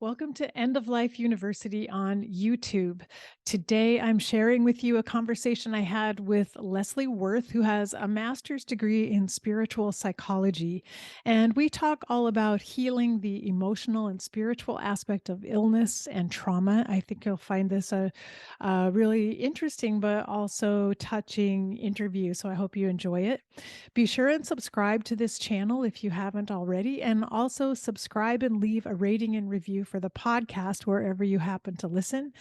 Welcome to End of Life University on YouTube. Today, I'm sharing with you a conversation I had with Lesley Wirth, who has a master's degree in spiritual psychology. And we talk all about healing the emotional and spiritual aspect of illness and trauma. I think you'll find this a really interesting but also touching interview. So I hope you enjoy it. Be sure and subscribe to this channel if you haven't already, and also subscribe and leave a rating and review for the podcast wherever you happen to listen.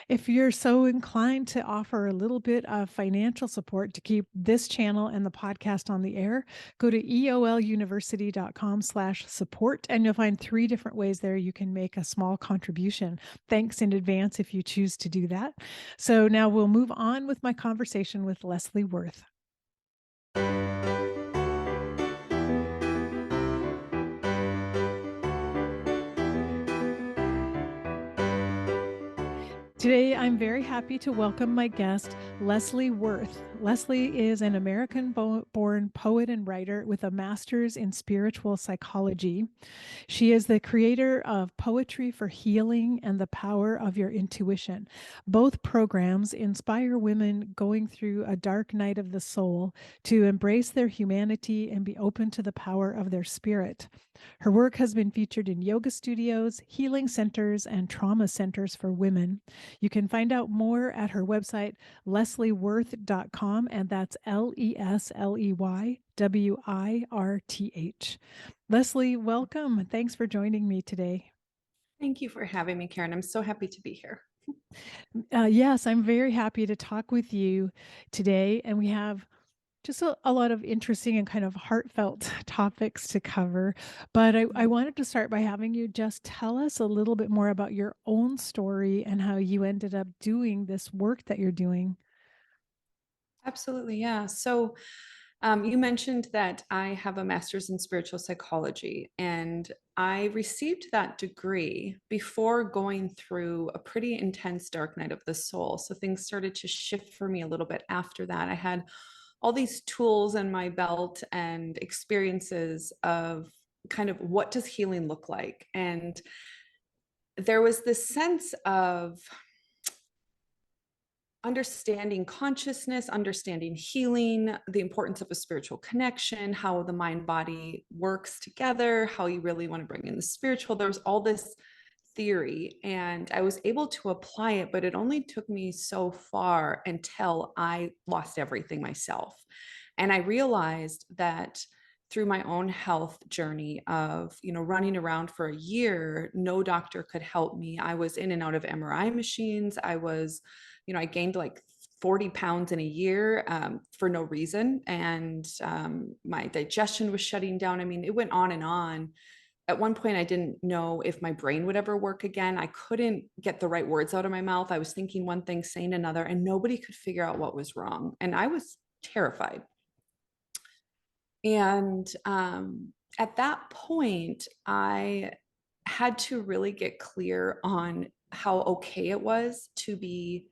If you're so inclined to offer a little bit of financial support to keep this channel and the podcast on the air, go to eoluniversity.com/support, and you'll find 3 different ways there you can make a small contribution. Thanks in advance if you choose to do that. So now we'll move on with my conversation with Lesley Wirth. Today, I'm very happy to welcome my guest, Lesley Wirth. Lesley is an American-born poet and writer with a master's in spiritual psychology. She is the creator of Poetry for Healing and The Power of Your Intuition. Both programs inspire women going through a dark night of the soul to embrace their humanity and be open to the power of their spirit. Her work has been featured in yoga studios, healing centers, and trauma centers for women. You can find out more at her website, lesleywirth.com, and that's LesleyWirth. Lesley, welcome. Thanks for joining me today. Thank you for having me, Karen. I'm so happy to be here. Yes, I'm very happy to talk with you today. And we have just a lot of interesting and kind of heartfelt topics to cover. But I wanted to start by having you just tell us a little bit more about your own story and how you ended up doing this work that you're doing. Absolutely, yeah. So you mentioned that I have a master's in spiritual psychology, and I received that degree before going through a pretty intense dark night of the soul. So things started to shift for me a little bit after that. I had all these tools in my belt and experiences of kind of what does healing look like. And there was this sense of understanding consciousness, understanding healing, the importance of a spiritual connection, how the mind body works together, how you really want to bring in the spiritual. There was all this theory, and I was able to apply it, but it only took me so far until I lost everything myself. And I realized that through my own health journey of, running around for a year, no doctor could help me. I was in and out of MRI machines. I gained like 40 pounds in a year for no reason. And my digestion was shutting down. I mean, it went on and on. At one point, I didn't know if my brain would ever work again. I couldn't get the right words out of my mouth. I was thinking one thing, saying another, and nobody could figure out what was wrong. And I was terrified. And at that point, I had to really get clear on how okay it was to be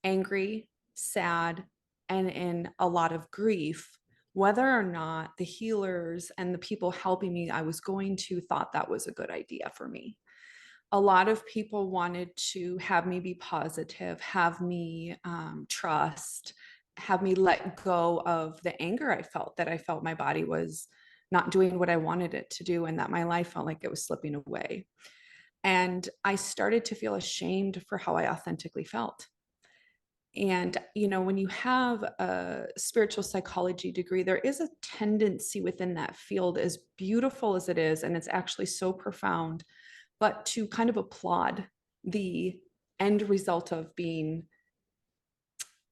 angry, sad, and in a lot of grief, whether or not the healers and the people helping me I was going to thought that was a good idea for me. A lot of people wanted to have me be positive, have me trust, have me let go of the anger that I felt my body was not doing what I wanted it to do, and that my life felt like it was slipping away. And I started to feel ashamed for how I authentically felt. And, when you have a spiritual psychology degree, there is a tendency within that field, as beautiful as it is, and it's actually so profound, but to kind of applaud the end result of being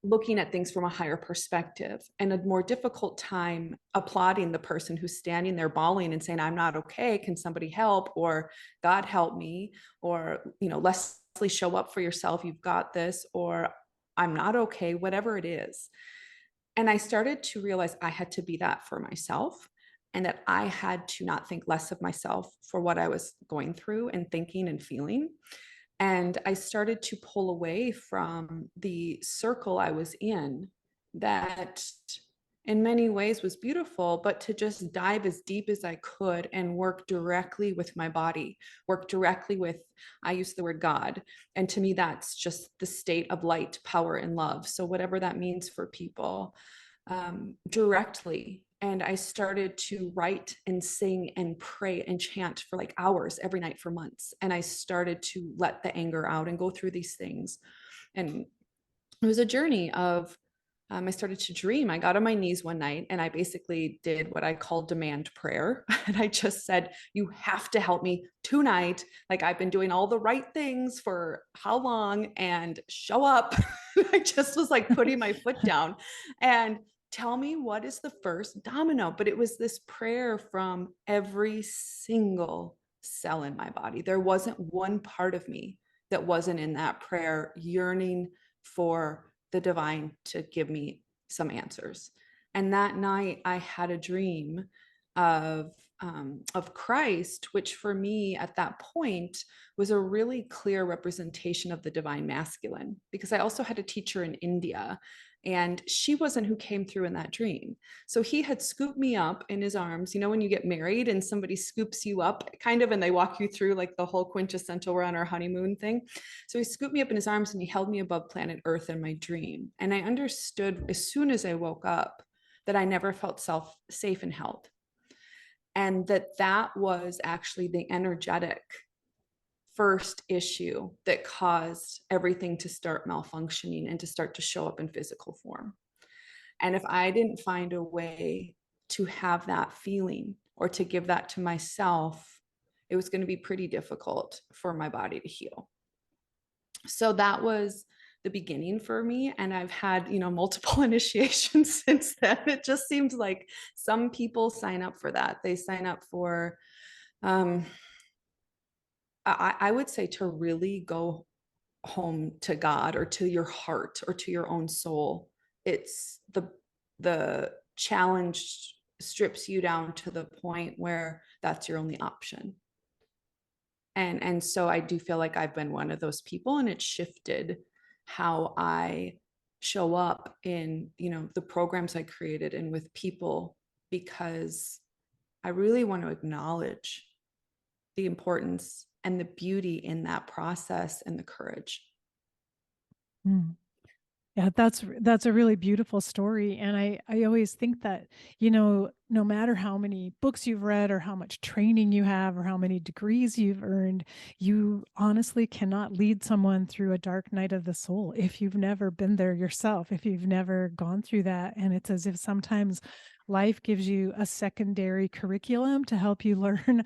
looking at things from a higher perspective, and a more difficult time applauding the person who's standing there bawling and saying, I'm not okay. Can somebody help? Or God help me? Or, Leslie, show up for yourself. You've got this. Or I'm not okay, whatever it is. And I started to realize I had to be that for myself, and that I had to not think less of myself for what I was going through and thinking and feeling. And I started to pull away from the circle I was in that in many ways was beautiful, but to just dive as deep as I could and work directly with my body, work directly with, I use the word God. And to me, that's just the state of light, power, and love. So, whatever that means for people, directly. And I started to write and sing and pray and chant for like hours every night for months. And I started to let the anger out and go through these things. And it was a journey of I started to dream. I got on my knees one night and I basically did what I call demand prayer. And I just said, you have to help me tonight. Like, I've been doing all the right things for how long, and show up. I just was like putting my foot down and tell me what is the first domino. But it was this prayer from every single cell in my body. There wasn't one part of me that wasn't in that prayer yearning for the divine to give me some answers. And that night I had a dream of Christ, which for me at that point was a really clear representation of the divine masculine, because I also had a teacher in India, and she wasn't who came through in that dream. So he had scooped me up in his arms. You know, when you get married and somebody scoops you up kind of, and they walk you through like the whole quintessential we're on our honeymoon thing. So he scooped me up in his arms and he held me above planet Earth in my dream. And I understood as soon as I woke up that I never felt safe and held. And that was actually the energetic first issue that caused everything to start malfunctioning and to start to show up in physical form. And if I didn't find a way to have that feeling or to give that to myself, it was going to be pretty difficult for my body to heal. So that was the beginning for me. And I've had, multiple initiations since then. It just seems like some people sign up for that. They sign up for, I would say, to really go home to God or to your heart or to your own soul. It's the challenge strips you down to the point where that's your only option. And so I do feel like I've been one of those people, and it shifted how I show up in, the programs I created and with people, because I really want to acknowledge the importance and the beauty in that process and the courage. Mm. Yeah, that's a really beautiful story. And I always think that, no matter how many books you've read or how much training you have or how many degrees you've earned, you honestly cannot lead someone through a dark night of the soul if you've never been there yourself, if you've never gone through that. And it's as if sometimes life gives you a secondary curriculum to help you learn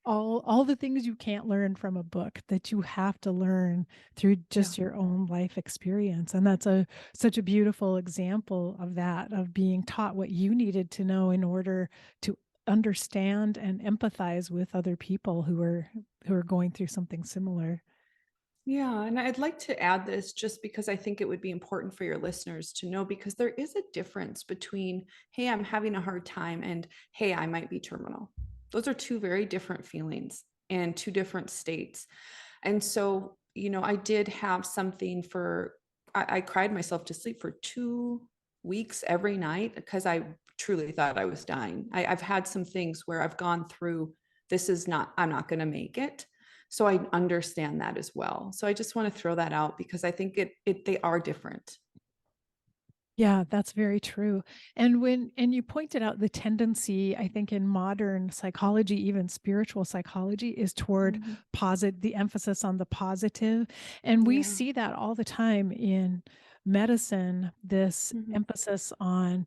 all the things you can't learn from a book, that you have to learn through Yeah. just your own life experience. And that's such a beautiful example of that, of being taught what you needed to know in order to understand and empathize with other people who are going through something similar. Yeah, and I'd like to add this just because I think it would be important for your listeners to know, because there is a difference between, hey, I'm having a hard time, and hey, I might be terminal. Those are two very different feelings and two different states. And so, I did have something I cried myself to sleep for 2 weeks every night because I truly thought I was dying. I've had some things where I've gone through, I'm not going to make it. So I understand that as well. So I just want to throw that out because I think they are different. Yeah, that's very true. And you pointed out the tendency, I think, in modern psychology, even spiritual psychology, is toward Mhm. the emphasis on the positive. And we Yeah. see that all the time in medicine, this Mhm. emphasis on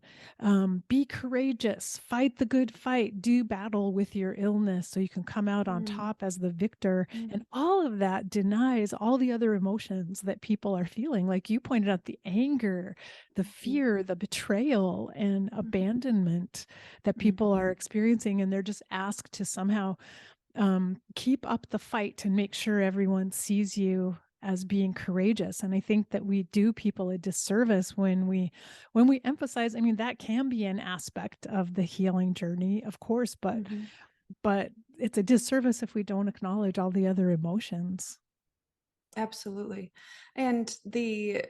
be courageous, fight the good fight, do battle with your illness so you can come out on Mm. top as the victor. Mm. And all of that denies all the other emotions that people are feeling. Like you pointed out, the anger, the Mhm. fear, the betrayal, and abandonment that Mhm. people are experiencing. And they're just asked to somehow keep up the fight and make sure everyone sees you as being courageous. And I think that we do people a disservice when we emphasize, I mean, that can be an aspect of the healing journey, of course, Mhm. but it's a disservice if we don't acknowledge all the other emotions. Absolutely. And the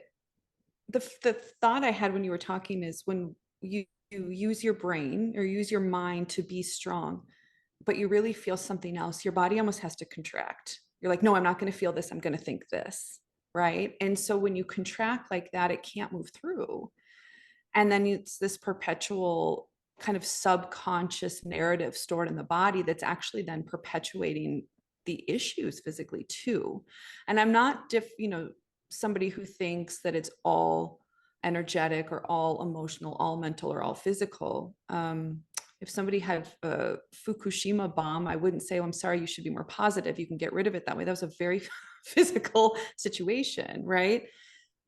thought I had when you were talking is, when you use your brain or use your mind to be strong, but you really feel something else, your body almost has to contract. You're like, no, I'm not going to feel this. I'm going to think this. Right. And so when you contract like that, it can't move through. And then it's this perpetual kind of subconscious narrative stored in the body that's actually then perpetuating the issues physically too. And I'm not somebody who thinks that it's all energetic or all emotional, all mental or all physical. If somebody had a Fukushima bomb, I wouldn't say, oh, I'm sorry, you should be more positive. You can get rid of it that way. That was a very physical situation, right?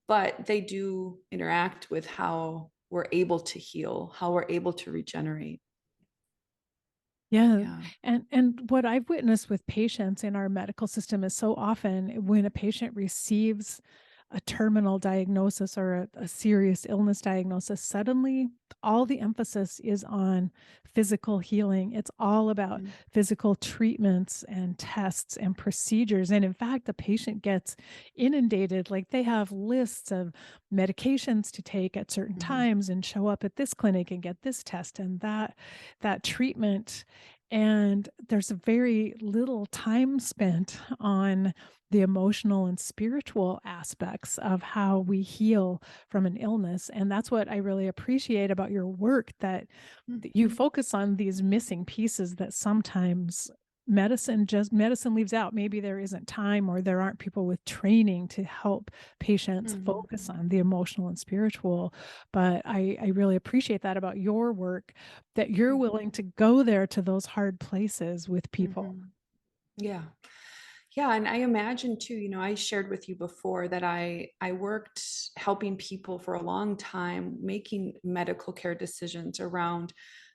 But they do interact with how we're able to heal, how we're able to regenerate. Yeah. Yeah. And what I've witnessed with patients in our medical system is so often when a patient receives a terminal diagnosis or a serious illness diagnosis, suddenly all the emphasis is on physical healing. It's all about Mhm. physical treatments and tests and procedures. And in fact, the patient gets inundated, like they have lists of medications to take at certain Mhm. times and show up at this clinic and get this test and that treatment, and there's a very little time spent on the emotional and spiritual aspects of how we heal from an illness. And that's what I really appreciate about your work, that you Mhm. focus on these missing pieces that sometimes medicine leaves out. Maybe there isn't time or there aren't people with training to help patients Mhm. focus on the emotional and spiritual. But I really appreciate that about your work, that you're Mhm. willing to go there to those hard places with people. Mhm. Yeah. Yeah, and I imagine too, I shared with you before that I worked helping people for a long time making medical care decisions around,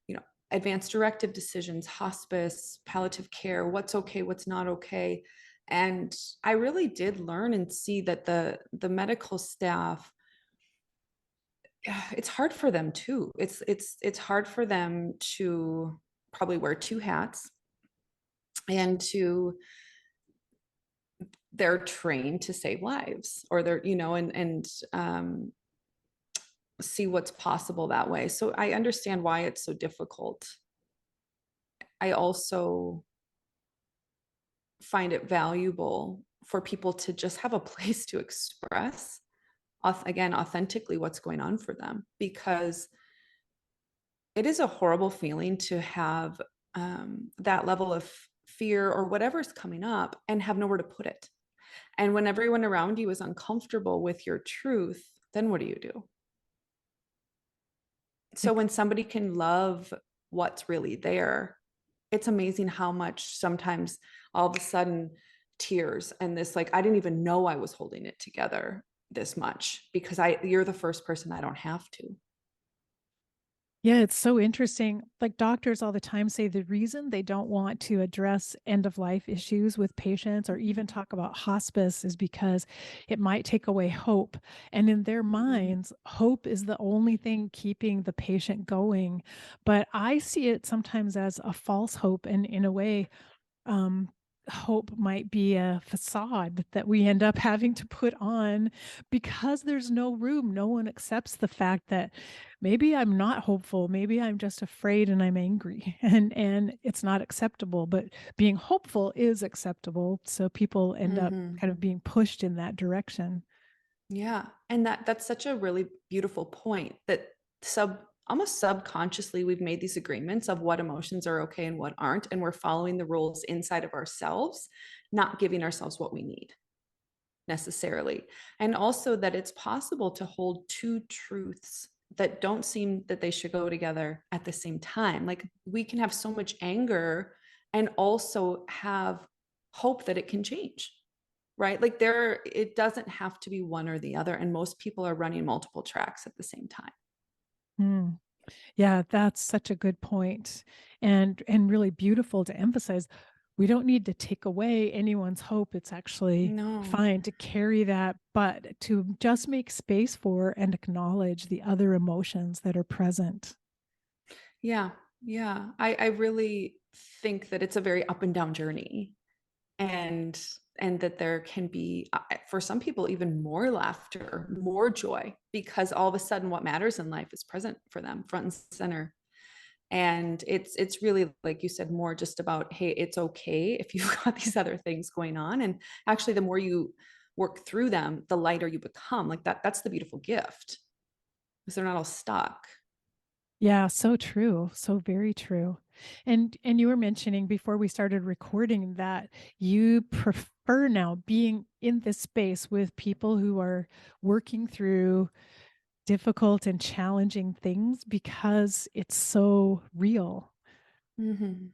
you know, advanced directive decisions, hospice, palliative care, what's okay, what's not okay. And I really did learn and see that the medical staff, it's hard for them too. It's hard for them to probably wear two hats and to they're trained to save lives or they're and see what's possible that way. So I understand why it's so difficult. I also find it valuable for people to just have a place to express again authentically what's going on for them, because it is a horrible feeling to have that level of fear or whatever's coming up and have nowhere to put it. And when everyone around you is uncomfortable with your truth, then what do you do? So Ex- when somebody can love what's really there, it's amazing how much sometimes all of a sudden tears and this, like, I didn't even know I was holding it together this much because you're the first person I don't have to. Yeah, it's so interesting. Like doctors all the time say the reason they don't want to address end of life issues with patients or even talk about hospice is because it might take away hope. And in their Mhm. minds, hope is the only thing keeping the patient going. But I see it sometimes as a false hope. And in a way, um, hope might be a facade that we end up having to put on because there's no room. No one accepts the fact that maybe I'm not hopeful, maybe I'm just afraid and I'm angry, and it's not acceptable. But being hopeful is acceptable, so people end up Mhm. kind of being pushed in that direction. Yeah. And that's such a really beautiful point that almost subconsciously we've made these agreements of what emotions are okay and what aren't, and we're following the rules inside of ourselves, not giving ourselves what we need necessarily. And also that it's possible to hold two truths that don't seem that they should go together at the same time. Like we can have so much anger and also have hope that it can change, right? Like it doesn't have to be one or the other. And most people are running multiple tracks at the same time. Hmm. Yeah, that's such a good point, and really beautiful to emphasize. We don't need to take away anyone's hope. It's actually No. fine to carry that, but to just make space for and acknowledge the other emotions that are present. Yeah. Yeah. I really think that it's a very up and down journey. And and that there can be, for some people, even more laughter, more joy, because all of a sudden what matters in life is present for them, front and center. And it's really, like you said, more just about, hey, it's okay if you've got these other things going on. And actually, the more you work through them, the lighter you become. Like that's the beautiful gift, because they're not all stuck. Yeah, so true. So very true. And you were mentioning before we started recording that you prefer now being in this space with people who are working through difficult and challenging things because it's so real. Mm-hmm.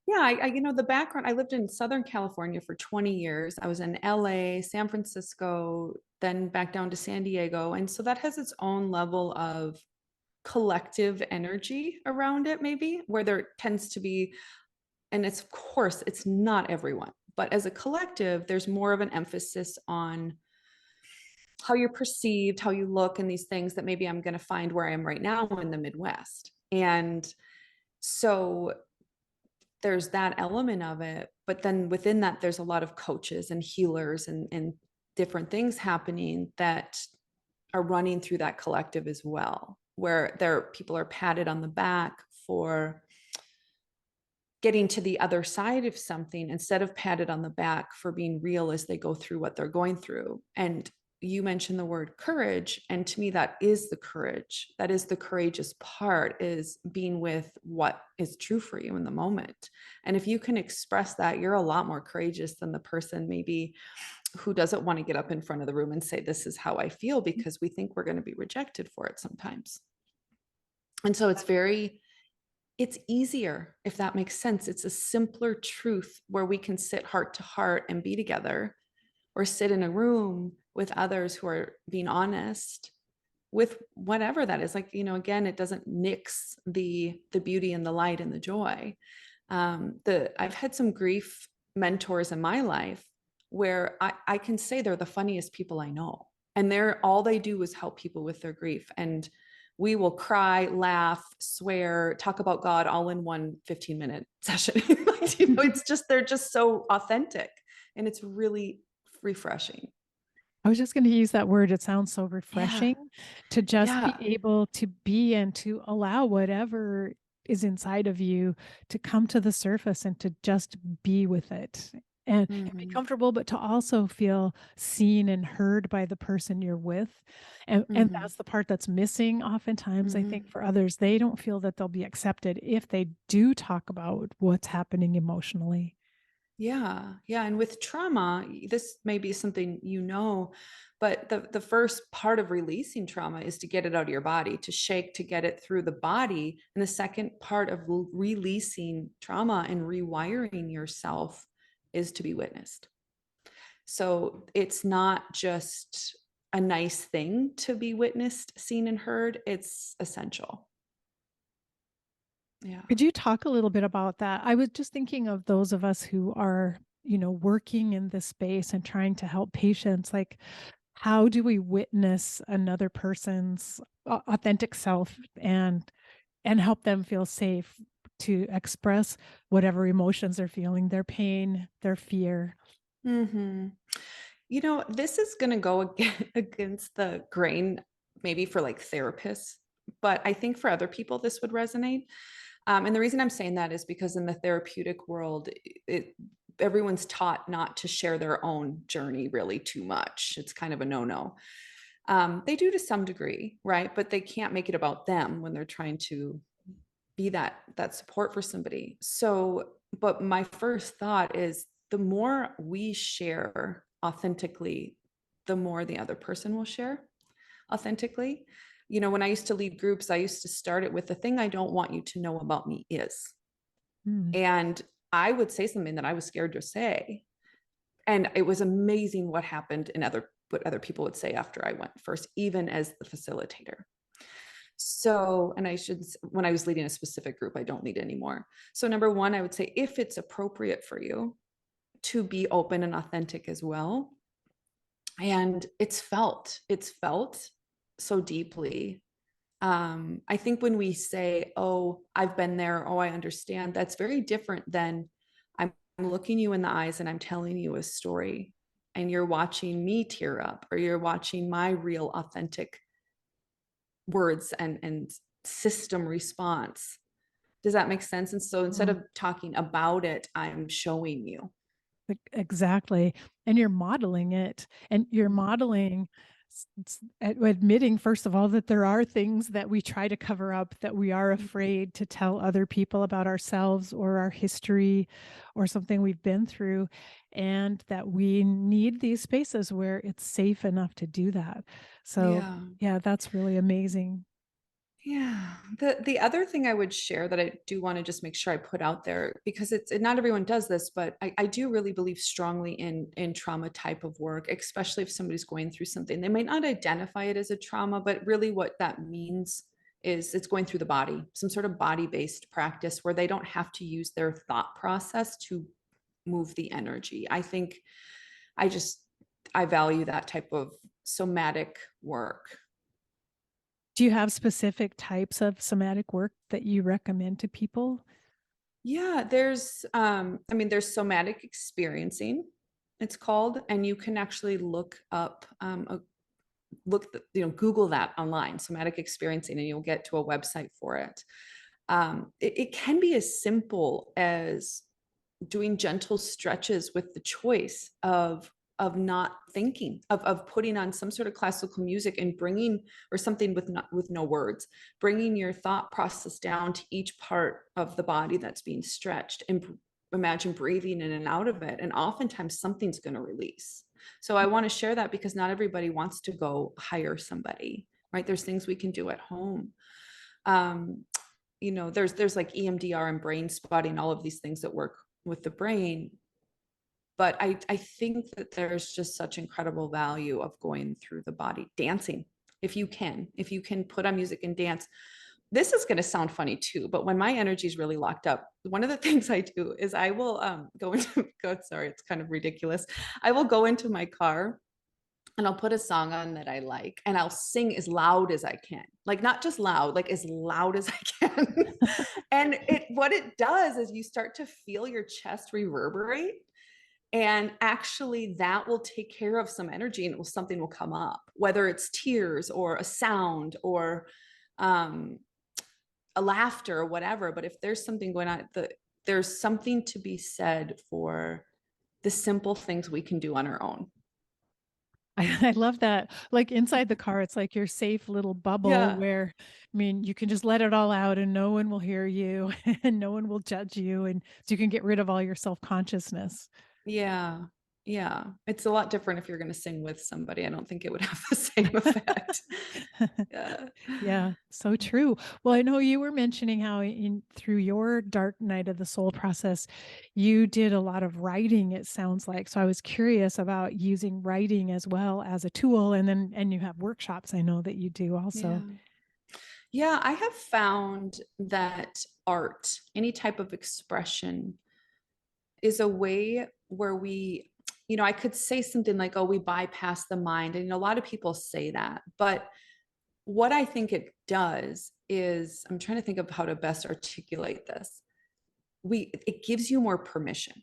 Yeah, the background, I lived in Southern California for 20 years. I was in LA, San Francisco, then back down to San Diego. And so that has its own level of collective energy around it, maybe, where there tends to be, and it's, of course, it's not everyone, but as a collective, there's more of an emphasis on how you're perceived, how you look, and these things that maybe I'm going to find where I am right now in the Midwest. And so there's that element of it, but then within that there's a lot of coaches and healers and different things happening that are running through that collective as well, where people are patted on the back for getting to the other side of something, instead of patted on the back for being real as they go through what they're going through. And you mentioned the word courage, and to me that is the courage, that is the courageous part, is being with what is true for you in the moment. And if you can express that, you're a lot more courageous than the person maybe who doesn't want to get up in front of the room and say, this is how I feel, because we think we're going to be rejected for it sometimes. And so it's easier, if that makes sense. It's a simpler truth where we can sit heart to heart and be together, or sit in a room with others who are being honest with whatever that is. Like, again, it doesn't nix the beauty and the light and the joy. I've had some grief mentors in my life where I can say they're the funniest people I know. And all they do is help people with their grief. And we will cry, laugh, swear, talk about God all in one 15-minute session. Like, it's just, they're just so authentic, and it's really refreshing. I was just going to use that word. It sounds so Yeah. refreshing to just be Yeah. able to be and to allow whatever is inside of you to come to the surface and to just be with it and be Mm-hmm. comfortable, but to also feel seen and heard by the person you're with. And Mm-hmm. that's the part that's missing oftentimes, I Mm-hmm. think, for others. They don't feel that they'll be accepted if they do talk about what's happening emotionally. Yeah, yeah. And with trauma, this may be something but the first part of releasing trauma is to get it out of your body, to shake, to get it through the body. And the second part of releasing trauma and rewiring yourself is to be witnessed. So it's not just a nice thing to be witnessed, seen, and heard, it's essential. Yeah. Could you talk a little bit about that? I was just thinking of those of us who are, working in this space and trying to help patients. Like, how do we witness another person's authentic self and help them feel safe to express whatever emotions they're feeling, their pain, their fear? Mm-hmm. This is going to go against the grain, maybe for like therapists, but I think for other people, this would resonate. And the reason I'm saying that is because in the therapeutic world, everyone's taught not to share their own journey really too much. It's kind of a no-no. They do to some degree, right? But they can't make it about them when they're trying to be that support for somebody. So, but my first thought is, the more we share authentically, the more the other person will share authentically. When I used to lead groups, I used to start it with, the thing I don't want you to know about me is, Hmm. and I would say something that I was scared to say. And it was amazing what happened in what other people would say after I went first, even as the facilitator. So, and when I was leading a specific group, I don't lead anymore. So, number one, I would say, if it's appropriate for you to be open and authentic as well. And it's felt so deeply. I think when we say, oh, I've been there, oh, I understand, that's very different than, I'm looking you in the eyes and I'm telling you a story, and you're watching me tear up, or you're watching my real authentic words and system response. Does that make sense? And so instead Mm, of talking about it, I'm showing you. exactly. And you're modeling it, and you're Mhm. modeling admitting, first of all, that there are things that we try to cover up, that we are afraid to tell other people about ourselves or our history or something we've been through, and that we need these spaces where it's safe enough to do that. So, Yeah. yeah, that's really amazing. Yeah. The other thing I would share that I do want to just make sure I put out there, because it's not everyone does this, but I do really believe strongly in trauma type of work, especially if somebody's going through something. They might not identify it as a trauma, but really what that means is it's going through the body, some sort of body-based practice where they don't have to use their thought process to move the energy. I think I just I value that type of somatic work. Do you have specific types of somatic work that you recommend to people? Yeah, I mean, there's somatic experiencing, it's called, and you can actually look up, Google that online, somatic experiencing, and you'll get to a website for it. It can be as simple as doing gentle stretches with the choice of not thinking, of putting on some sort of classical music and bringing, or something with not with no words, bringing your thought process down to each part of the body that's being stretched, and imagine breathing in and out of it, and oftentimes something's going to release. So I want to share that because not everybody wants to go hire somebody, right? There's things we can do at home. um, there's like EMDR and brain spotting, all of these things that work with the brain. But I think that there's just such incredible value of going through the body, dancing. If you can put on music and dance. This is going to sound funny too, but when my energy is really locked up, one of the things I do is I will go into go sorry, it's kind of ridiculous. I will go into my car and I'll put a song on that I like, and I'll sing as loud as I can. Like not just loud, like as loud as I can. And what it does is you start to feel your chest reverberate, and actually that will take care of some energy, and something will come up, whether it's tears or a sound or um, a laughter or whatever. But if there's something going on, there's something to be said for the simple things we can do on our own. I love that. Like inside the car, it's like your safe little bubble Yeah. where, I mean, you can just let it all out and no one will hear you and no one will judge you. And so you can get rid of all your self consciousness. Yeah. Yeah. It's a lot different if you're going to sing with somebody. I don't think it would have the same effect. Yeah. Yeah, so true. Well, I know you were mentioning how in through your dark night of the soul process, you did a lot of writing, it sounds like. So I was curious about using writing as well as a tool. And you have workshops I know that you do also. Yeah. Yeah. I have found that art, any type of expression, is a way where I could say something like, oh, we bypass the mind. And a lot of people say that. But what I think it does is, I'm trying to think of how to best articulate this. It gives you more permission.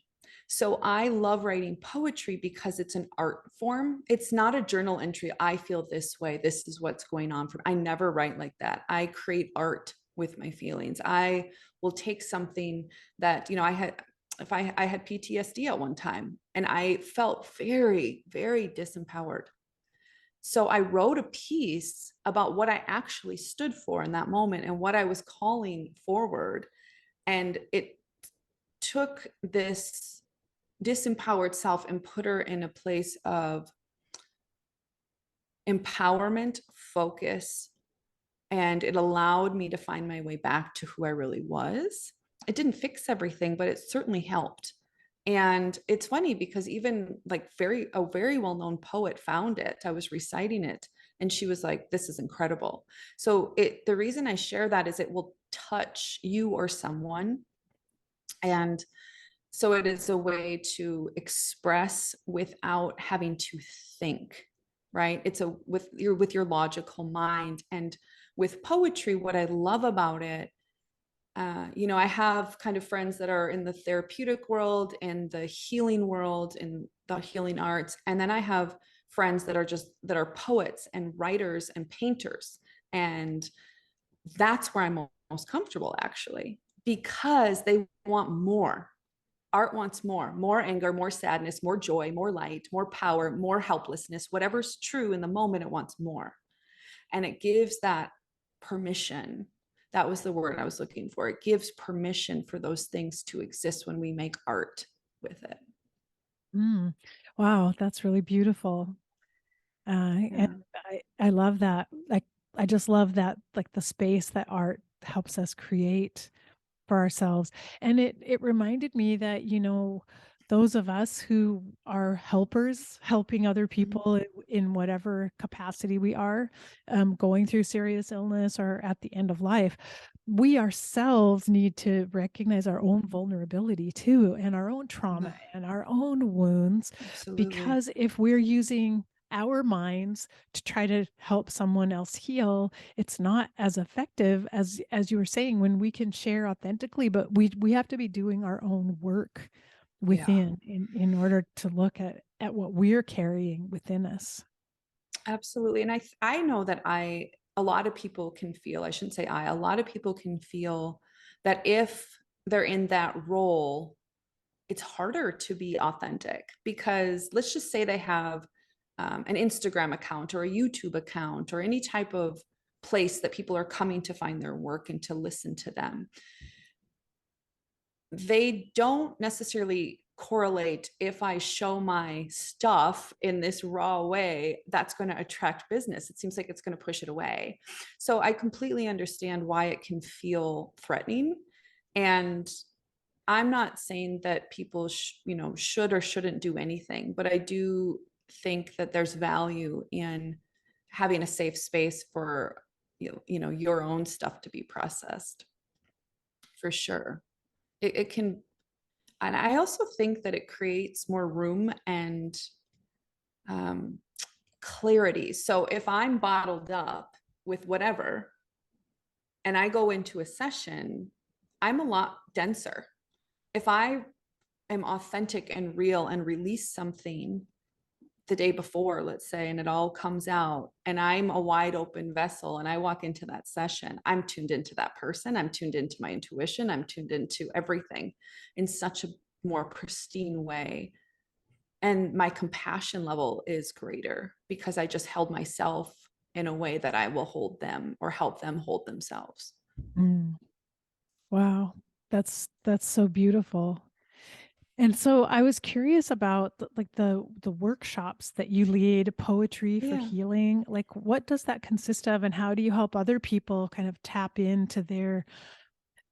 So I love writing poetry because it's an art form. It's not a journal entry. I feel this way. This is what's going on for me. I never write like that. I create art with my feelings. I will take something that, I had, if I had PTSD at one time, and I felt very, very disempowered. So I wrote a piece about what I actually stood for in that moment and what I was calling forward. And it took this disempowered self and put her in a place of empowerment, focus, and it allowed me to find my way back to who I really was. It didn't fix everything, but it certainly helped. And it's funny because even like a very well-known poet found it. I was reciting it and she was like, this is incredible. So the reason I share that is it will touch you or someone. And so it is a way to express without having to think, right? It's with your logical mind. And with poetry, what I love about it I have kind of friends that are in the therapeutic world and the healing world and the healing arts. And then I have friends that are poets and writers and painters. And that's where I'm most comfortable, actually, because they want more. Art wants more anger, more sadness, more joy, more light, more power, more helplessness, whatever's true in the moment, it wants more. And it gives that permission. That was the word I was looking for. It gives permission for those things to exist when we make art with it. Mm. Wow, that's really beautiful. And Yeah. I love that. Like, I just love that, like the space that art helps us create for ourselves. And it reminded me that, those of us who are helpers, helping other Mhm. people in whatever capacity we are, going through serious illness or at the end of life, we ourselves need to recognize our own vulnerability too, and our own trauma Yeah, and our own wounds. absolutely. Because if we're using our minds to try to help someone else heal, it's not as effective as you were saying, when we can share authentically, but we have to be doing our own work Yeah, within in order to look at what we're carrying within us. absolutely. And I know that a lot of people can feel, I shouldn't say a lot of people can feel that if they're in that role, it's harder to be authentic, because let's just say they have an Instagram account or a YouTube account or any type of place that people are coming to find their work and to listen to them. They don't necessarily correlate, if I show my stuff in this raw way, that's going to attract business. It seems like it's going to push it away. So I completely understand why it can feel threatening. And I'm not saying that people should or shouldn't do anything, but I do think that there's value in having a safe space for your own stuff to be processed, for sure. It can, and I also think that it creates more room and um, clarity. So if I'm bottled up with whatever and I go into a session, I'm a lot denser. If I am authentic and real and release something the day before, let's say, and it all comes out, and I'm a wide open vessel and I walk into that session, I'm tuned into that person, I'm tuned into my intuition, I'm tuned into everything in such a more pristine way. And my compassion level is greater because I just held myself in a way that I will hold them or help them hold themselves. Mm. Wow, that's so beautiful. And so I was curious about like the workshops that you lead, poetry for Yeah. healing. Like, what does that consist of, and how do you help other people kind of tap into their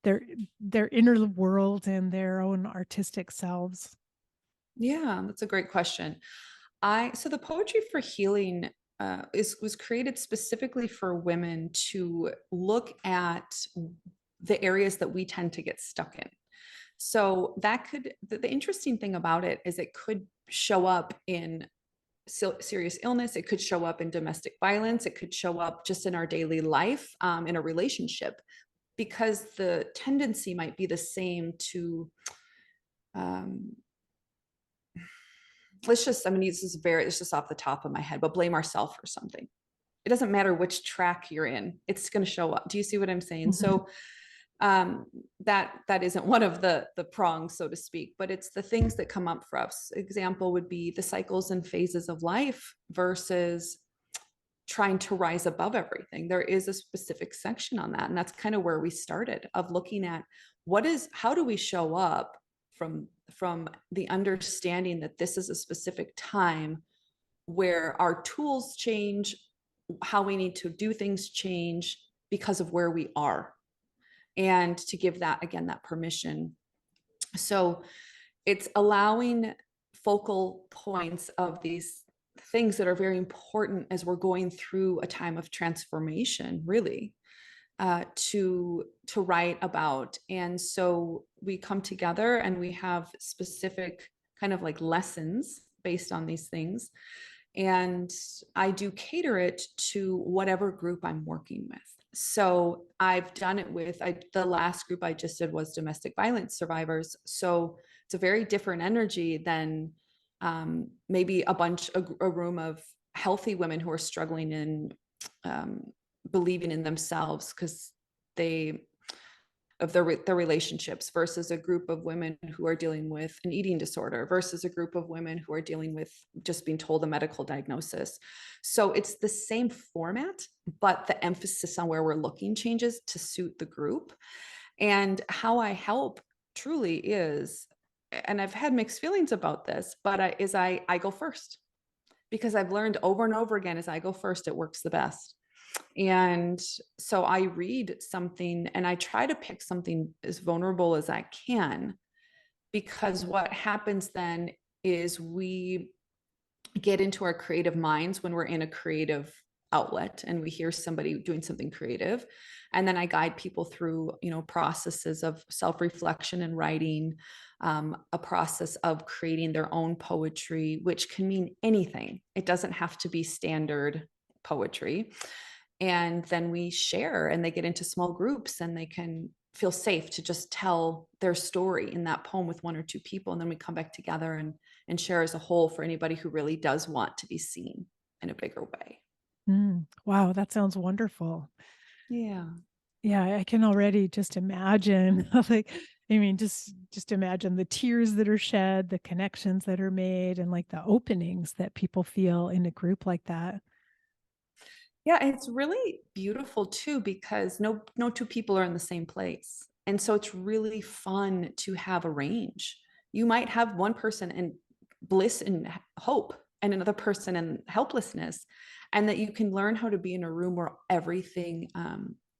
their inner world and their own artistic selves? Yeah, that's a great question. So the poetry for healing was created specifically for women to look at the areas that we tend to get stuck in. So the interesting thing about it is it could show up in serious illness. It could show up in domestic violence. It could show up just in our daily life, in a relationship, because the tendency might be the same to um, I mean, it's just off the top of my head, but blame ourselves for something. It doesn't matter which track you're in, it's going to show up. Do you see what I'm saying? Mhm. So um, that isn't one of the prongs, so to speak, but it's the things that come up for us. Example would be the cycles and phases of life versus trying to rise above everything. There is a specific section on that, and that's kind of where we started, of looking at how do we show up from the understanding that this is a specific time where our tools change, how we need to do things change because of where we are, and to give that, again, that permission. So it's allowing focal points of these things that are very important as we're going through a time of transformation, really, to write about. And so we come together and we have specific kind of like lessons based on these things. And I do cater it to whatever group I'm working with. So I've done it with the last group I just did was domestic violence survivors. So it's a very different energy than maybe a room of healthy women who are struggling in believing in themselves because they of their relationships, versus a group of women who are dealing with an eating disorder, versus a group of women who are dealing with just being told a medical diagnosis. So it's the same format, but the emphasis on where we're looking changes to suit the group. And how I help truly is, and I've had mixed feelings about this, but I go first, because I've learned over and over again, as I go first, it works the best. And so I read something and I try to pick something as vulnerable as I can, because what happens then is we get into our creative minds when we're in a creative outlet and we hear somebody doing something creative. And then I guide people through, processes of self-reflection and writing, a process of creating their own poetry, which can mean anything. It doesn't have to be standard poetry. And then we share, and they get into small groups and they can feel safe to just tell their story in that poem with one or two people. And then we come back together and share as a whole for anybody who really does want to be seen in a bigger way. Wow, that sounds wonderful. Yeah. Yeah, I can already just imagine like I mean just imagine the tears that are shed, the connections that are made and like the openings that people feel in a group like that. Yeah, it's really beautiful too, because no two people are in the same place. And so it's really fun to have a range. You might have one person in bliss and hope and another person in helplessness, and that you can learn how to be in a room where everything,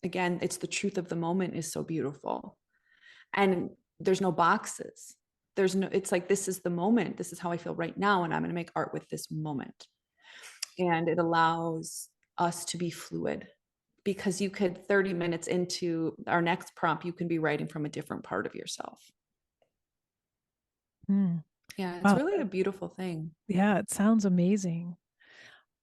again, it's the truth of the moment, is so beautiful. And there's no boxes. It's like, this is the moment. This is how I feel right now. And I'm going to make art with this moment. And it allows us to be fluid, because you could 30 minutes into our next prompt, you can be writing from a different part of yourself. Mm. Yeah, it's Wow. really a beautiful thing. Yeah, it sounds amazing.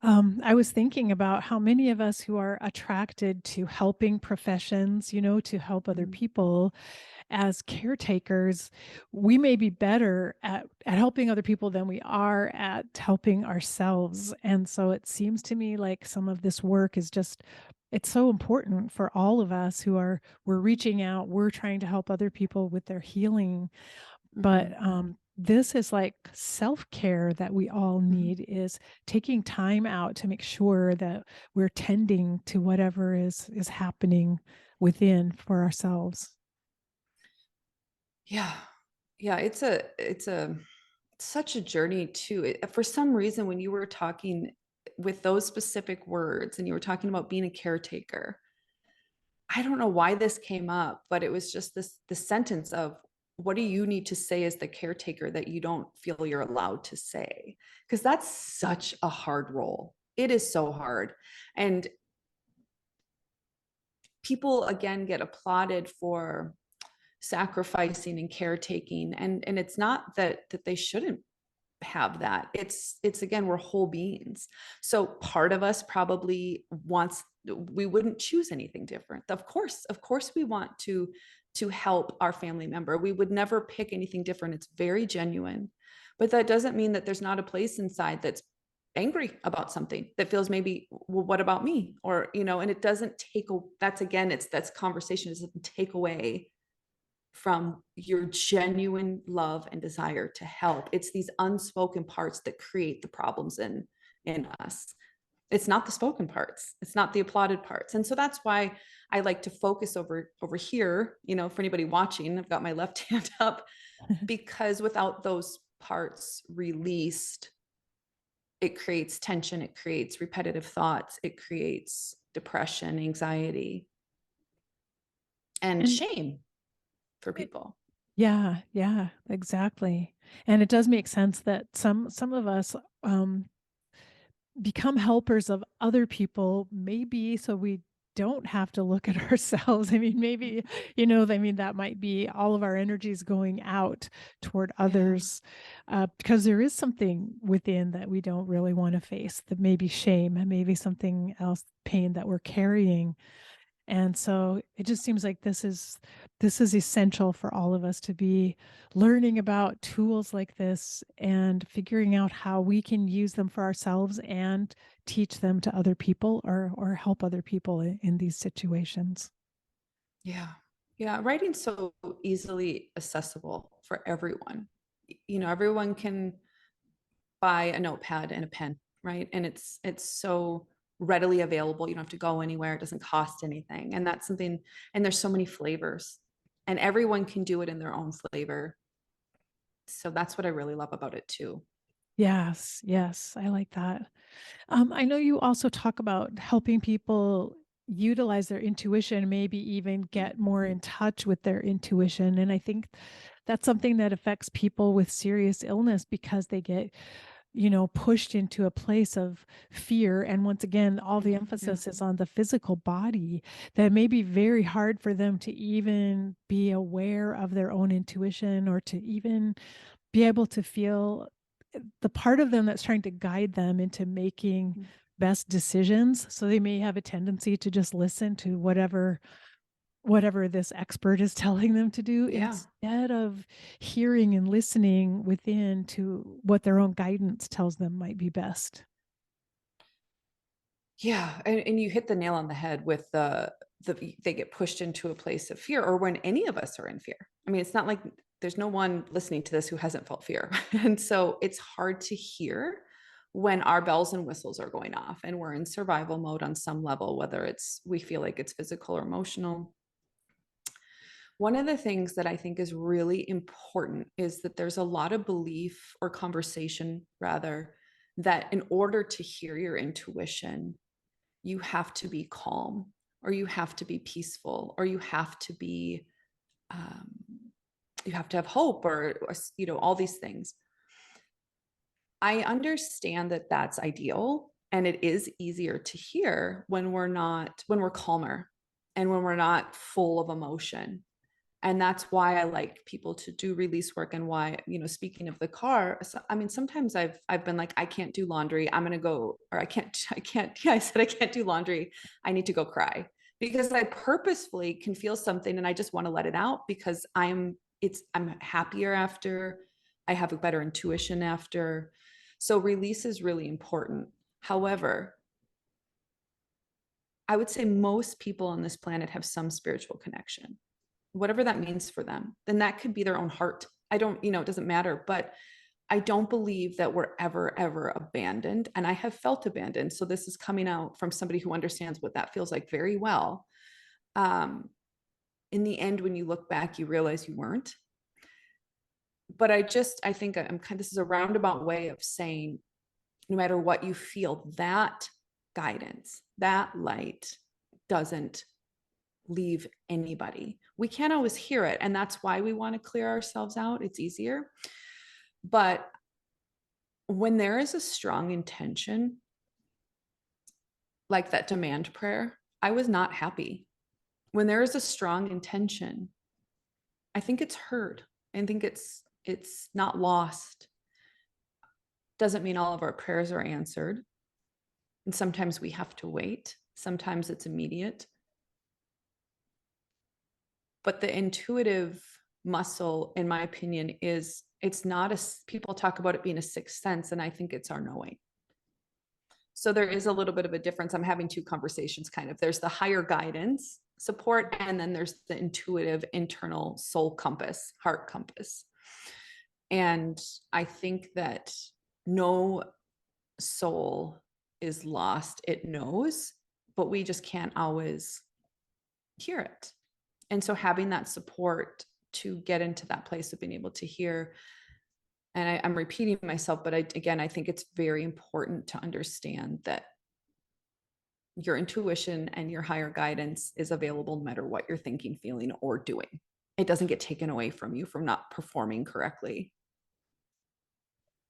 I was thinking about how many of us who are attracted to helping professions, to help other Mhm. people as caretakers, we may be better at helping other people than we are at helping ourselves. And so it seems to me like some of this work is just it's so important for all of us we're reaching out, we're trying to help other people with their healing. But Mhm. this is like self-care that we all Mhm. need, is taking time out to make sure that we're tending to whatever is happening within for ourselves. Yeah. Yeah, it's such a journey too. For some reason, when you were talking with those specific words and you were talking about being a caretaker, I don't know why this came up, but it was just this sentence of, what do you need to say as the caretaker that you don't feel you're allowed to say? Because that's such a hard role. It is so hard. And people again get applauded for sacrificing and caretaking. And it's not that they shouldn't have that. It's again, we're whole beings. So part of us probably wants, we wouldn't choose anything different. Of course we want to help our family member. We would never pick anything different. It's very genuine. But that doesn't mean that there's not a place inside that's angry about something, that feels maybe, well, what about me? Or, and it doesn't take a, that's again, that's conversation, it doesn't take away from your genuine love and desire to help. It's these unspoken parts that create the problems in us. It's not the spoken parts. It's not the applauded parts. And so that's why I like to focus over here, for anybody watching, I've got my left hand up, because without those parts released, it creates tension, it creates repetitive thoughts, it creates depression, anxiety, and And shame for it, people. yeah, yeah, exactly. And it does make sense that some of us um become helpers of other people, maybe so we don't have to look at ourselves. I mean, maybe, I mean, that might be all of our energies going out toward Yeah. others, because there is something within that we don't really want to face, that maybe shame and maybe something else, pain that we're carrying. And so it just seems like this is essential for all of us to be learning about tools like this and figuring out how we can use them for ourselves and teach them to other people or help other people in these situations. Yeah. Yeah. Writing's so easily accessible for everyone. Everyone can buy a notepad and a pen, right? And it's so readily available. You don't have to go anywhere. It doesn't cost anything. And that's something, and there's so many flavors. And everyone can do it in their own flavor. So that's what I really love about it too. Yes, yes, I like that. I know you also talk about helping people utilize their intuition, maybe even get more in touch with their intuition. And I think that's something that affects people with serious illness because they get, pushed into a place of fear. And once again, all the Mhm. emphasis is on the physical body that may be very hard for them to even be aware of their own intuition or to even be able to feel the part of them that's trying to guide them into making best decisions. So they may have a tendency to just listen to whatever this expert is telling them to do Yeah. instead of hearing and listening within to what their own guidance tells them might be best. Yeah. And you hit the nail on the head with they get pushed into a place of fear, or when any of us are in fear. I mean, it's not like there's no one listening to this who hasn't felt fear. And so it's hard to hear when our bells and whistles are going off and we're in survival mode on some level, whether it's we feel like it's physical or emotional. One of the things that I think is really important is that there's a lot of belief or conversation, rather, that in order to hear your intuition, you have to be calm, or you have to be peaceful, or um, you have to have hope, or all these things. I understand that that's ideal, and it is easier to hear when we're calmer and when we're not full of emotion. And that's why I like people to do release work, and why, speaking of the car, I mean, sometimes I've been like, I can't do laundry, I'm gonna go, or I can't yeah, I said I can't do laundry, I need to go cry, because I purposefully can feel something and I just want to let it out, because I'm happier after, I have a better intuition after. So release is really important. However, I would say most people on this planet have some spiritual connection, whatever that means for them. Then that could be their own heart. I don't, it doesn't matter. But I don't believe that we're ever abandoned. And I have felt abandoned. So this is coming out from somebody who understands what that feels like very well. Um, in the end, when you look back, you realize you weren't. But I think this is a roundabout way of saying, no matter what you feel, that guidance, that light doesn't leave anybody. We can't always hear it. And that's why we want to clear ourselves out. It's easier. But when there is a strong intention, like that demand prayer, I was not happy. When there is a strong intention, I think it's heard. I think it's not lost. Doesn't mean all of our prayers are answered. And sometimes we have to wait. Sometimes it's immediate. But the intuitive muscle, in my opinion, it's not people talk about it being a sixth sense, and I think it's our knowing. So there is a little bit of a difference. I'm having two conversations kind of. There's the higher guidance support, and then there's the intuitive internal soul compass, heart compass. And I think that no soul is lost. It knows, but we just can't always hear it. And so having that support to get into that place of being able to hear, and I'm repeating myself, but I think it's very important to understand that your intuition and your higher guidance is available no matter what you're thinking, feeling, or doing. It doesn't get taken away from you from not performing correctly.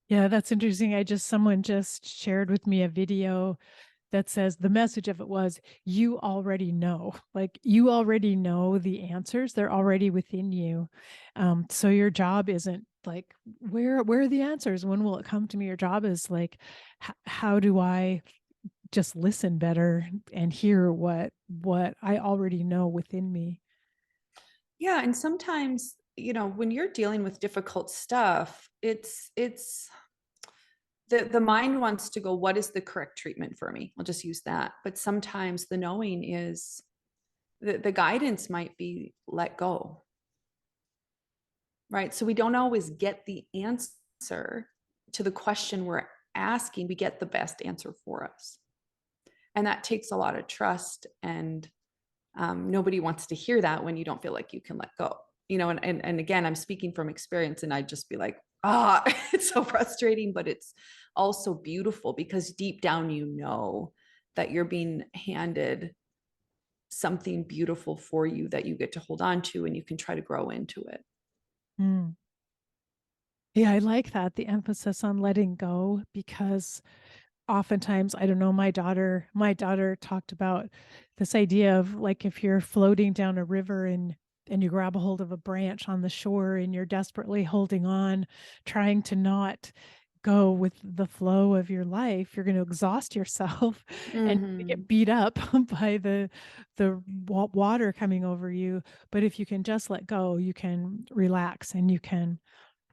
Yeah, that's interesting. Someone just shared with me a video that says the message of it was, you already know, like you already know the answers. They're already within you. So your job isn't like, where are the answers? When will it come to me? Your job is like, how do I just listen better and hear what I already know within me. Yeah, and sometimes, when you're dealing with difficult stuff, it's the mind wants to go, what is the correct treatment for me? I'll just use that. But sometimes the knowing is the guidance might be let go, right? So we don't always get the answer to the question we're asking. We get the best answer for us. And that takes a lot of trust. And nobody wants to hear that when you don't feel like you can let go. And again, I'm speaking from experience, and I'd just be like, it's so frustrating, but it's also beautiful because deep down, that you're being handed something beautiful for you that you get to hold on to, and you can try to grow into it. Mm. Yeah, I like that, the emphasis on letting go, because oftentimes, I don't know, my daughter talked about this idea of, like, if you're floating down a river and you grab a hold of a branch on the shore and you're desperately holding on, trying to not go with the flow of your life, you're going to exhaust yourself and Mm-hmm. get beat up by the water coming over you. But if you can just let go, you can relax and you can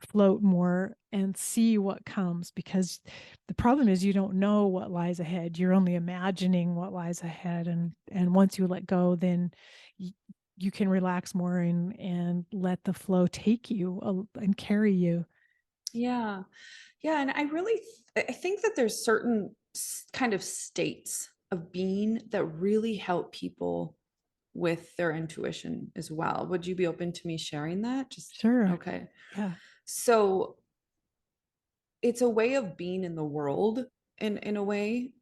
float more and see what comes, because the problem is you don't know what lies ahead. You're only imagining what lies ahead, and once you let go, then y- you can relax more and let the flow take you and carry you. Yeah. Yeah. And I think that there's certain kind of states of being that really help people with their intuition as well. Would you be open to me sharing that? Just Sure. okay. Yeah. So it's a way of being in the world in a way.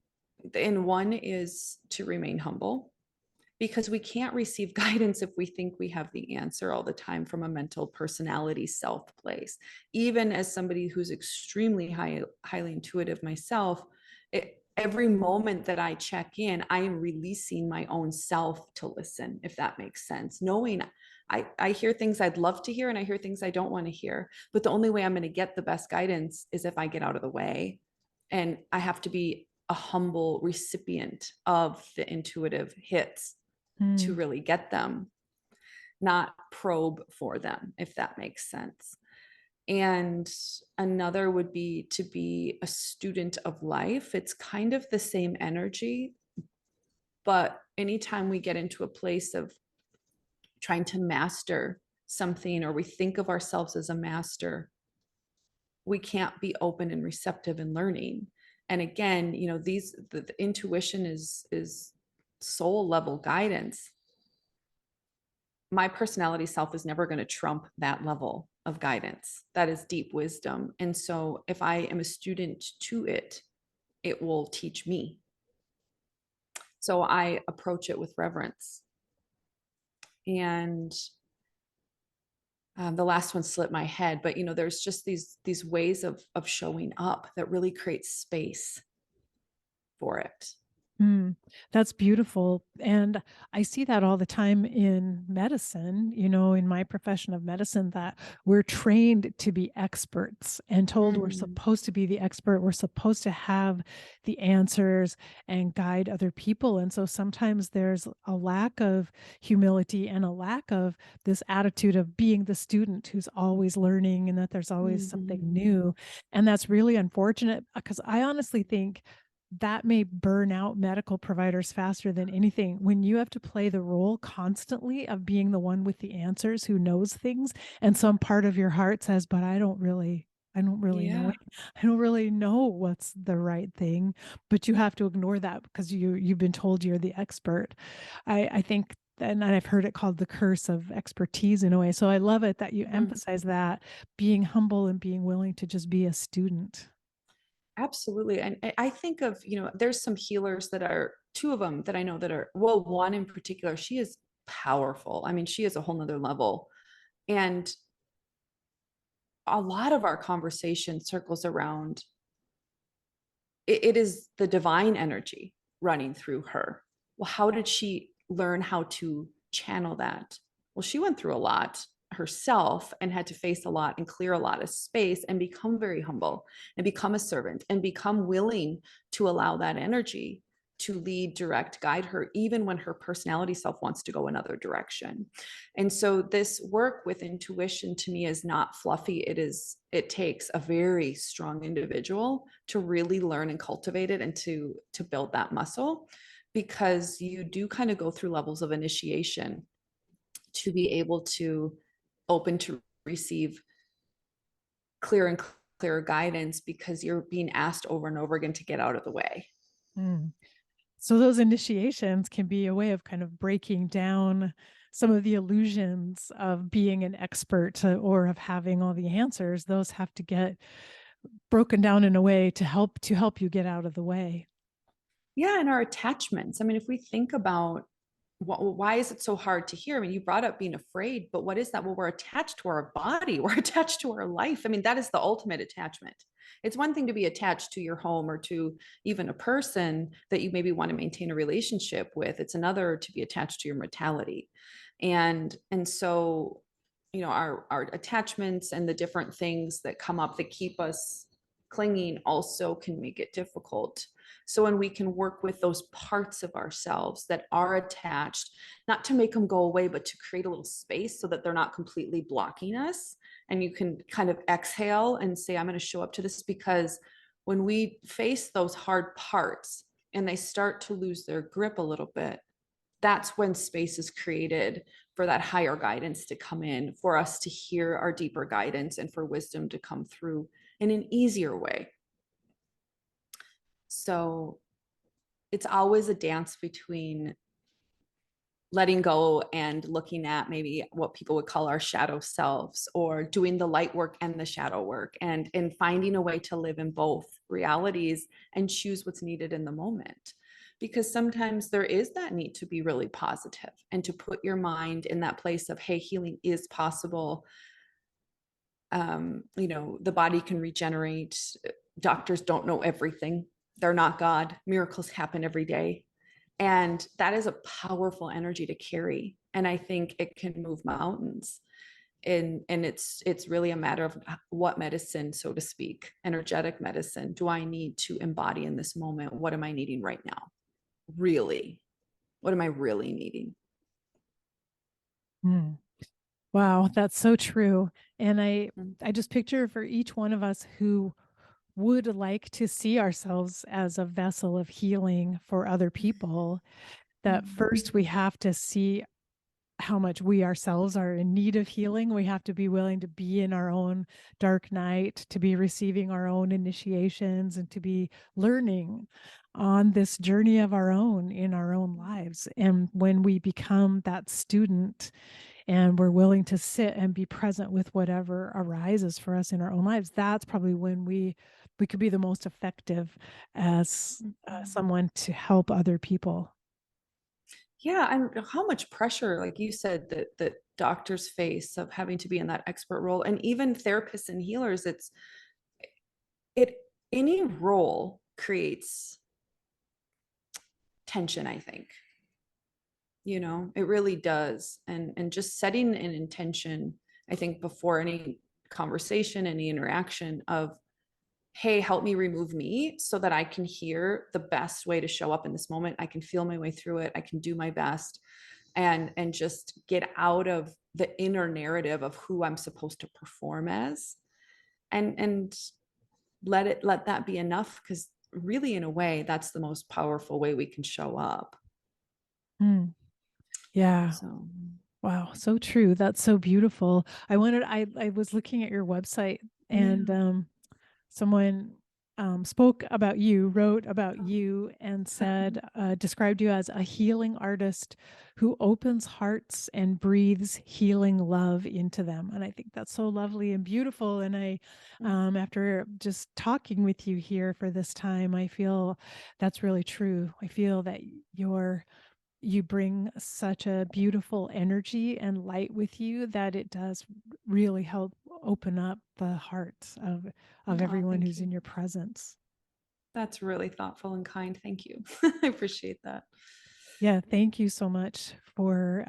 And one is to remain humble, because we can't receive guidance if we think we have the answer all the time from a mental personality self place. Even as somebody who's extremely highly intuitive myself, every moment that I check in, I am releasing my own self to listen, if that makes sense. Knowing I hear things I'd love to hear and I hear things I don't want to hear. But the only way I'm going to get the best guidance is if I get out of the way. And I have to be a humble recipient of the intuitive hits to Mm. really get them, not probe for them, if that makes sense. And another would be to be a student of life. It's kind of the same energy, but anytime we get into a place of trying to master something, or we think of ourselves as a master, we can't be open and receptive and learning. And again, the intuition is soul level guidance. My personality self is never going to trump that level of guidance. That is deep wisdom. And so if I am a student to it, it will teach me. So I approach it with reverence. And the last one slipped my head, but there's just these ways of showing up that really create space for it. Mm, that's beautiful. And I see that all the time in medicine, in my profession of medicine, that we're trained to be experts and told we're Mm, supposed to be the expert. We're supposed to have the answers and guide other people. And so sometimes there's a lack of humility and a lack of this attitude of being the student who's always learning and that there's always something mhm. new. And that's really unfortunate, because I honestly think that may burn out medical providers faster than anything. When you have to play the role constantly of being the one with the answers who knows things, and some part of your heart says, but I don't really know Yeah. it. I don't really know what's the right thing, but you have to ignore that because you've been told you're the expert. I think, and I've heard it called the curse of expertise in a way. So I love it that you Mm. emphasize that, being humble and being willing to just be a student. Absolutely. And I think of, there's some healers that are two of them that I know that are, well, one in particular, she is powerful. I mean, she is a whole nother level. And a lot of our conversation circles around it is the divine energy running through her. Well, how did she learn how to channel that? Well, she went through a lot herself and had to face a lot and clear a lot of space and become very humble and become a servant and become willing to allow that energy to lead, direct, guide her, even when her personality self wants to go another direction. And so this work with intuition to me is not fluffy. It takes a very strong individual to really learn and cultivate it and to build that muscle, because you do kind of go through levels of initiation to be able to open to receive clear and clearer guidance, because you're being asked over and over again to get out of the way. Mm. So those initiations can be a way of kind of breaking down some of the illusions of being an expert or of having all the answers. Those have to get broken down in a way to help you get out of the way. Yeah, and our attachments. I mean, if we think about why is it so hard to hear? I mean, you brought up being afraid, but what is that? Well, we're attached to our body, we're attached to our life. I mean, that is the ultimate attachment. It's one thing to be attached to your home or to even a person that you maybe want to maintain a relationship with. It's another to be attached to your mortality. And so, you know, our attachments and the different things that come up that keep us clinging also can make it difficult. So when we can work with those parts of ourselves that are attached, not to make them go away, but to create a little space so that they're not completely blocking us. And you can kind of exhale and say, I'm going to show up to this, because when we face those hard parts and they start to lose their grip a little bit, that's when space is created for that higher guidance to come in, for us to hear our deeper guidance and for wisdom to come through in an easier way. So it's always a dance between letting go and looking at maybe what people would call our shadow selves, or doing the light work and the shadow work, and finding a way to live in both realities and choose what's needed in the moment. Because sometimes there is that need to be really positive and to put your mind in that place of, hey, healing is possible. You know, the body can regenerate. Doctors don't know everything. They're not God. Miracles happen every day. And that is a powerful energy to carry. And I think it can move mountains. And it's really a matter of what medicine, so to speak, energetic medicine, do I need to embody in this moment? What am I needing right now? Really? What am I really needing? Mm. Wow, that's so true. And Mm. I just picture for each one of us who would like to see ourselves as a vessel of healing for other people, that first we have to see how much we ourselves are in need of healing. We have to be willing to be in our own dark night, to be receiving our own initiations, and to be learning on this journey of our own in our own lives. And when we become that student and we're willing to sit and be present with whatever arises for us in our own lives, that's probably when we could be the most effective as someone to help other people. Yeah, and how much pressure, like you said, that doctors face of having to be in that expert role, and even therapists and healers. It any role creates tension, I think. You know, it really does. And just setting an intention, I think, before any conversation, any interaction of, hey, help me remove me so that I can hear the best way to show up in this moment. I can feel my way through it. I can do my best, and just get out of the inner narrative of who I'm supposed to perform as, and let that be enough, because really, in a way, that's the most powerful way we can show up. Mm, yeah. So Wow, so true. That's so beautiful. I was looking at your website, and yeah. someone spoke about you, wrote about you, and said, described you as a healing artist who opens hearts and breathes healing love into them. And I think that's so lovely and beautiful. And after just talking with you here for this time, I feel that's really true. I feel that you bring such a beautiful energy and light with you that it does really help open up the hearts of Oh, everyone thank who's you. in your presence. That's really thoughtful and kind. Thank you. I appreciate that. Yeah, thank you so much for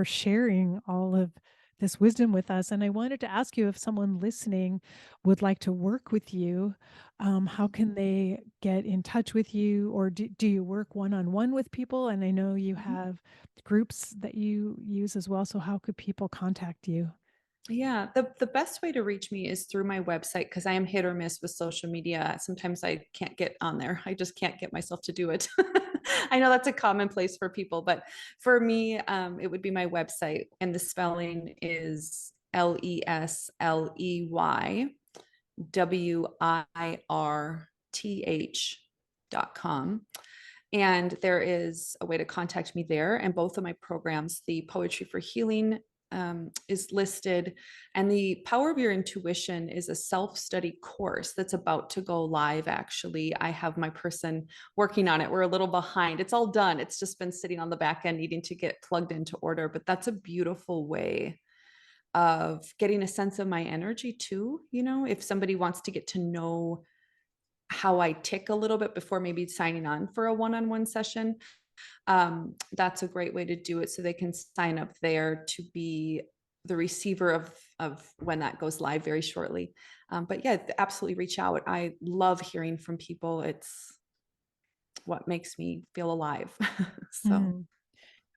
sharing all of this wisdom with us. And I wanted to ask you, if someone listening would like to work with you, how can they get in touch with you, or do you work one-on-one with people? And I know you Mhm. have groups that you use as well. So how could people contact you? Yeah, the best way to reach me is through my website because I am hit or miss with social media. Sometimes I can't get on there. I just can't get myself to do it. I know that's a commonplace for people, but for me, it would be my website, and the spelling is LesleyWirth.com. And there is a way to contact me there. And both of my programs, the Poetry for Healing is listed, and the Power of Your Intuition is a self-study course that's about to go live. Actually, I have my person working on it. We're a little behind. It's all done. It's just been sitting on the back end needing to get plugged into order, but that's a beautiful way of getting a sense of my energy too. You know, if somebody wants to get to know how I tick a little bit before maybe signing on for a one-on-one session, that's a great way to do it. So they can sign up there to be the receiver of when that goes live very shortly. But yeah, absolutely reach out. I love hearing from people. It's what makes me feel alive. So Mhm.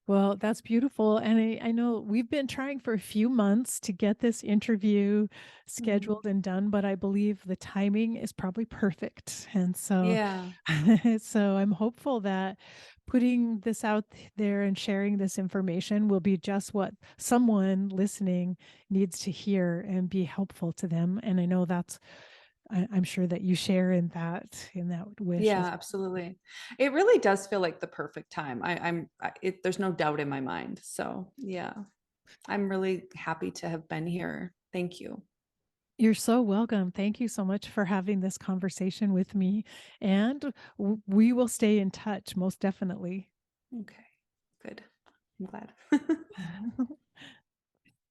Well, that's beautiful. And I know we've been trying for a few months to get this interview mm, scheduled and done, but I believe the timing is probably perfect. And so, yeah, so I'm hopeful that putting this out there and sharing this information will be just what someone listening needs to hear and be helpful to them. And I know that's, I'm sure that you share in that wish yeah, as absolutely. It really does feel like the perfect time. There's no doubt in my mind. So yeah, I'm really happy to have been here. Thank you. You're so welcome. Thank you so much for having this conversation with me. And we will stay in touch, most definitely. Okay, good. I'm glad.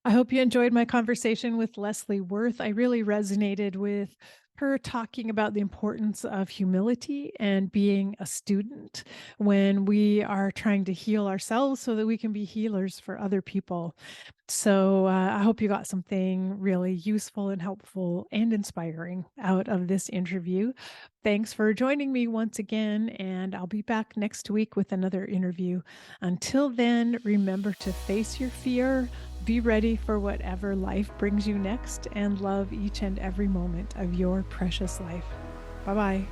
I hope you enjoyed my conversation with Lesley Wirth. I really resonated with her talking about the importance of humility and being a student when we are trying to heal ourselves so that we can be healers for other people. So I hope you got something really useful and helpful and inspiring out of this interview. Thanks for joining me once again, and I'll be back next week with another interview. Until then, remember to face your fear, be ready for whatever life brings you next, and love each and every moment of your precious life. Bye bye.